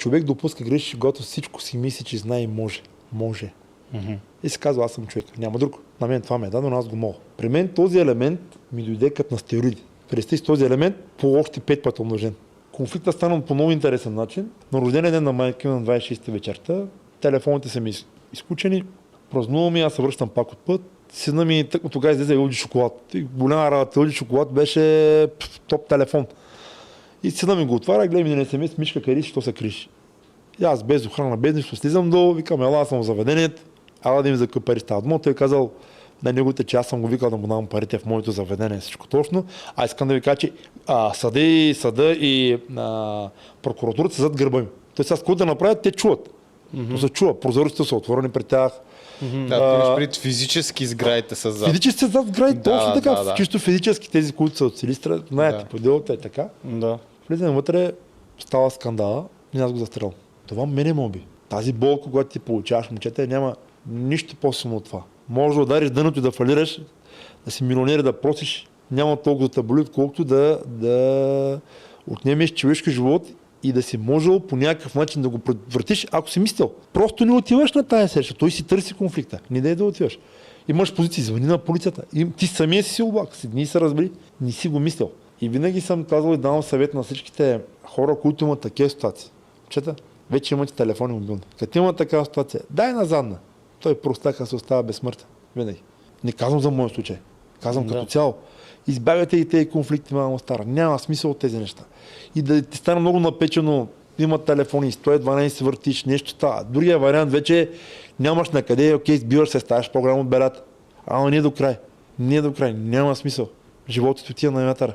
човек допуска грешки, когато всичко си мисли, че знае и може. Може. И се казва, аз съм човек. Няма друг. На мен това ме е дадено, аз го мога. При мен този елемент ми дойде като на стероиди. Представи си този елемент по още 5 пъти умножен. Конфликтът стана по много интересен начин. На рождения ден на майка на 26 вечерта, телефоните са ми изключени, празнувам и аз се връщам пак от път. Сина ми тъкмо тогава излезе и луди шоколад. Голяма работа, луди шоколад беше топ телефон. И сина ми го отваря, гледа ми на СМС, Мишка, къде си, що се криш? И аз без охрана, без нищо, слизам долу, викам, ела, аз съм в заведението, ала да ми закупи пари става дома. Той е казал на неговите, че аз съм го викал да му давам парите в моето заведение, всичко точно. А искам да ви кажа, че съда и прокуратурата са зад гърба ми. Тоест аз какво да направят, те чуват. То се чува, прозорците са отворени пред тях. Пред физически сградите са зад. Физически са зад сградите, точно така. Чисто физически тези, които са от Силистра, знаете, по делото е така. Влизаме вътре, става скандала и аз го застрелям. Това мене моби. Тази болка, когато ти получаваш, момчета, няма нищо по-силно от това. Може да удариш дъното и да фалираш, да си милионер, да просиш, няма толкова да те боли, отколкото да отнемеш човешки живот и да си можел по някакъв начин да го предотвратиш, ако си мислил. Просто не отиваш на тая среща, той си търси конфликта. Не дай да отиваш. Имаш позиции, звъни на полицията. Ти самия си облак, си дни се разбери, не си го мислил. И винаги съм казал и давам съвет на всичките хора, които имат такива ситуации. Чета, вече имате телефони мобилни. Като има такава ситуация, дай на задна. Той простака се остава безсмъртен. Винаги. Не казвам за моят случай. Казвам като цяло. Избягайте и тези конфликти, мамо стара. Няма смисъл от тези неща. И да ти стане много напечено, има телефони, 112 въртиш, нещо става. Другия вариант вече нямаш на къде, окей, сбиваш се, ставаш по-голям от белята. Ама не до край. Не до край. Няма смисъл. Животът отива на вятъра.